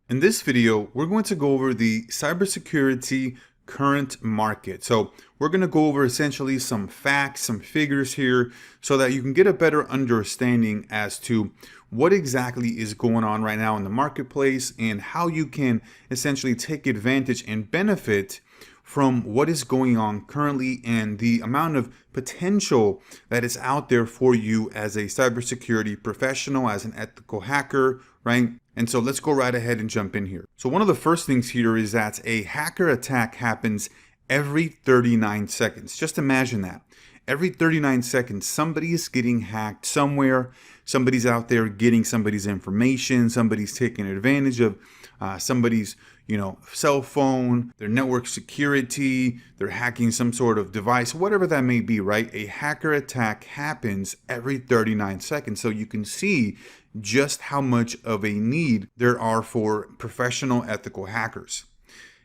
In this video, we're going to go over the cybersecurity current market. So we're going to go over essentially some facts, some figures here so that you can get a better understanding as to what exactly is going on right now in the marketplace and how you can essentially take advantage and benefit from what is going on currently and the amount of potential that is out there for you as a cybersecurity professional, as an ethical hacker, right? And so let's go right ahead and jump in here. So one of the first things here is that a hacker attack happens every 39 seconds. Just imagine that. Every 39 seconds, somebody is getting hacked somewhere. Somebody's out there getting somebody's information. Somebody's taking advantage of somebody's cell phone, their network security, they're hacking some sort of device, whatever that may be, right? A hacker attack happens every 39 seconds. So you can see just how much of a need there are for professional ethical hackers.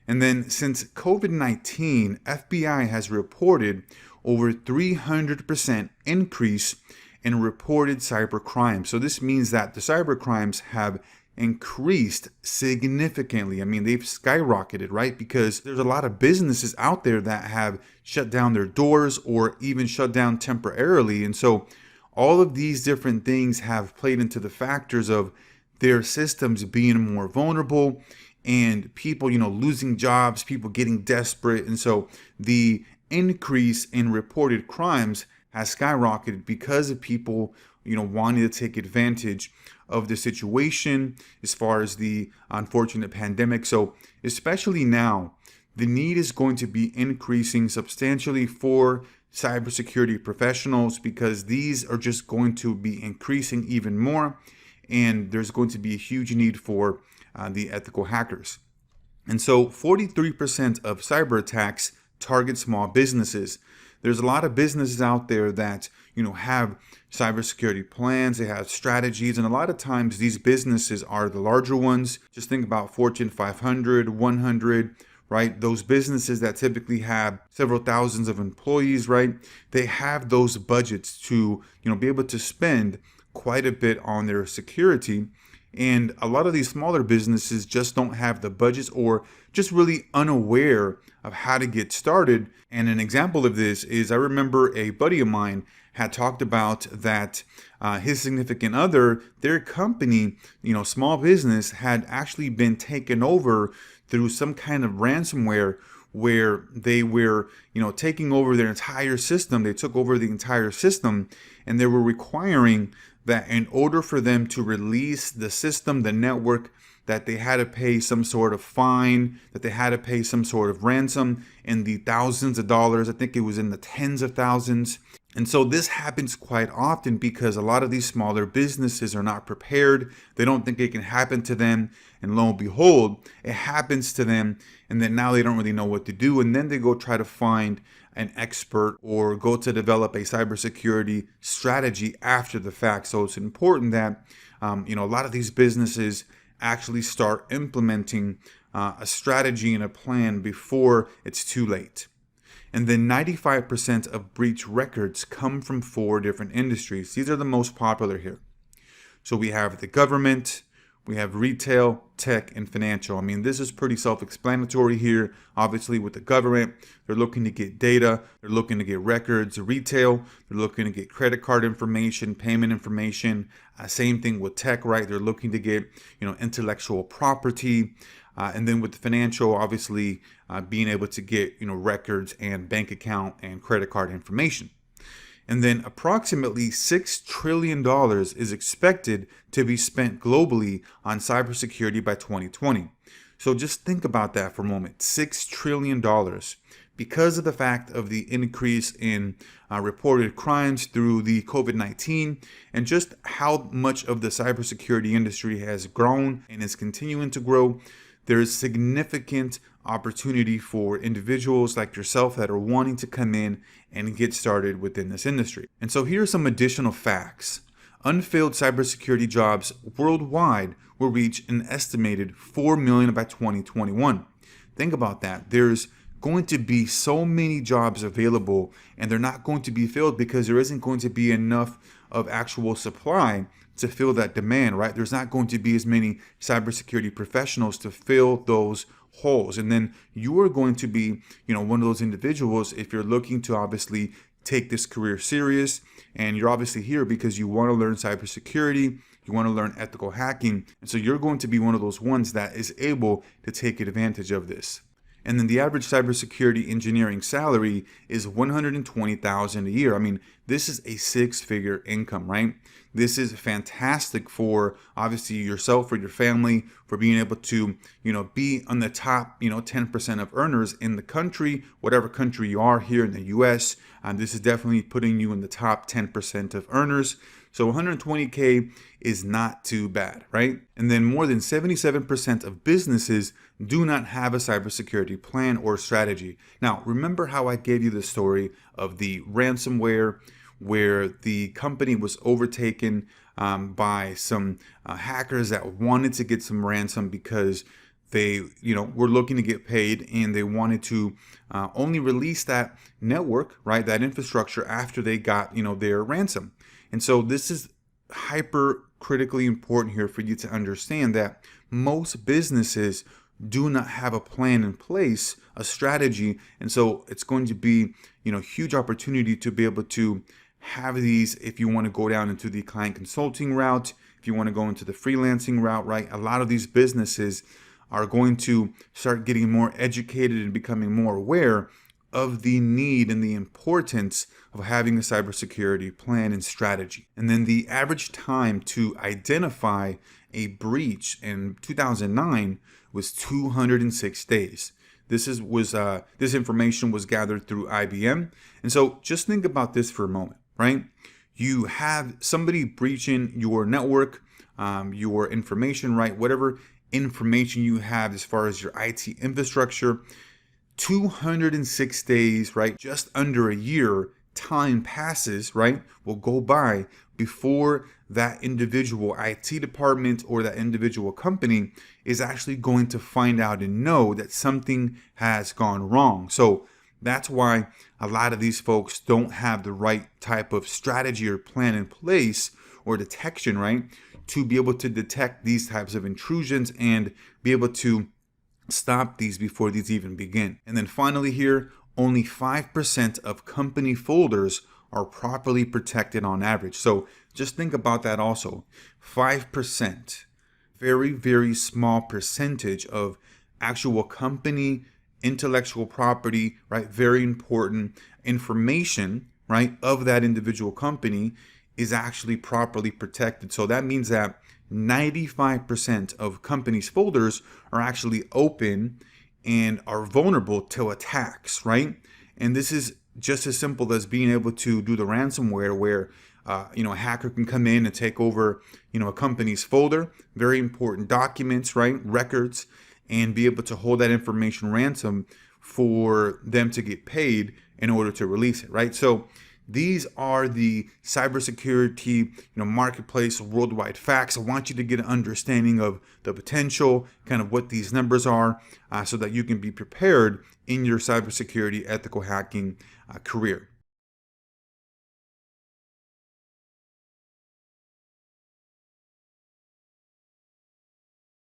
And then since COVID-19, FBI has reported over 300% increase in reported cyber crime. So this means that the cyber crimes have increased significantly. I mean, they've skyrocketed, right? Because there's a lot of businesses out there that have shut down their doors or even shut down temporarily. And so all of these different things have played into the factors of their systems being more vulnerable and people, losing jobs, people getting desperate. And so the increase in reported crimes has skyrocketed because of people, wanting to take advantage of the situation as far as the unfortunate pandemic. So especially now, the need is going to be increasing substantially for cybersecurity professionals because these are just going to be increasing even more, and there's going to be a huge need for the ethical hackers. And so 43% of cyber attacks target small businesses. There's a lot of businesses out there that have cybersecurity plans, they have strategies, and a lot of times these businesses are the larger ones. Just think about Fortune 500, 100, right? Those businesses that typically have several thousands of employees, right? They have those budgets to be able to spend quite a bit on their security. And a lot of these smaller businesses just don't have the budgets or just really unaware of how to get started. And an example of this is I remember a buddy of mine had talked about that his significant other, their company, small business, had actually been taken over through some kind of ransomware where they were, taking over their entire system. They took over the entire system, and they were requiring that in order for them to release the system, the network, that they had to pay some sort of fine, that they had to pay some sort of ransom in the thousands of dollars. I think it was in the tens of thousands. And so this happens quite often because a lot of these smaller businesses are not prepared. They don't think it can happen to them. And lo and behold, it happens to them. And then now they don't really know what to do. And then they go try to find an expert or go to develop a cybersecurity strategy after the fact. So it's important that, a lot of these businesses actually start implementing a strategy and a plan before it's too late. And then 95% of breach records come from 4 different industries. These are the most popular here. So we have the government, we have retail, tech, and financial. I mean, this is pretty self-explanatory here. Obviously, with the government, they're looking to get data, they're looking to get records. Retail, they're looking to get credit card information, payment information. Same thing with tech, right? They're looking to get, intellectual property. And then with the financial, obviously, being able to get, records and bank account and credit card information. And then approximately $6 trillion is expected to be spent globally on cybersecurity by 2020. So just think about that for a moment. $6 trillion. Because of the fact of the increase in reported crimes through the COVID-19 and just how much of the cybersecurity industry has grown and is continuing to grow, there is significant opportunity for individuals like yourself that are wanting to come in and get started within this industry. And so here are some additional facts. Unfilled cybersecurity jobs worldwide will reach an estimated 4 million by 2021. Think about that. There's going to be so many jobs available and they're not going to be filled because there isn't going to be enough of actual supply to fill that demand, right? There's not going to be as many cybersecurity professionals to fill those holes. And then you are going to be, one of those individuals if you're looking to obviously take this career serious, and you're obviously here because you want to learn cybersecurity, you want to learn ethical hacking, and so you're going to be one of those ones that is able to take advantage of this. And then the average cybersecurity engineering salary is $120,000 a year. I mean, this is a six-figure income, right? This is fantastic for obviously yourself, for your family, for being able to, be on the top, 10% of earners in the country, whatever country you are here in the US. This is definitely putting you in the top 10% of earners. So 120K is not too bad, right? And then more than 77% of businesses do not have a cybersecurity plan or strategy. Now, remember how I gave you the story of the ransomware where the company was overtaken by some hackers that wanted to get some ransom because they, were looking to get paid, and they wanted to only release that network, right, that infrastructure after they got, their ransom. And so this is hyper critically important here for you to understand that most businesses do not have a plan in place, a strategy. And so it's going to be, huge opportunity to be able to have these if you want to go down into the client consulting route, if you want to go into the freelancing route, right? A lot of these businesses are going to start getting more educated and becoming more aware of the need and the importance of having a cybersecurity plan and strategy. And then the average time to identify a breach in 2009 was 206 days. This information was gathered through IBM. And so just think about this for a moment, right? You have somebody breaching your network, your information, right? Whatever information you have as far as your IT infrastructure, 206 days, right? Just under a year, time passes, right? Will go by before that individual IT department or that individual company is actually going to find out and know that something has gone wrong. So that's why a lot of these folks don't have the right type of strategy or plan in place or detection, right? To be able to detect these types of intrusions and be able to stop these before these even begin. And then finally here, only 5% of company folders are properly protected on average. So just think about that also. 5%, very, very small percentage of actual company intellectual property, right? Very important information, right, of that individual company is actually properly protected. So that means that 95% of companies' folders are actually open and are vulnerable to attacks, right? And this is just as simple as being able to do the ransomware where a hacker can come in and take over, a company's folder, very important documents, right, records, and be able to hold that information ransom for them to get paid in order to release it, right? So these are the cybersecurity, marketplace worldwide facts. I want you to get an understanding of the potential, kind of what these numbers are, so that you can be prepared in your cybersecurity ethical hacking career.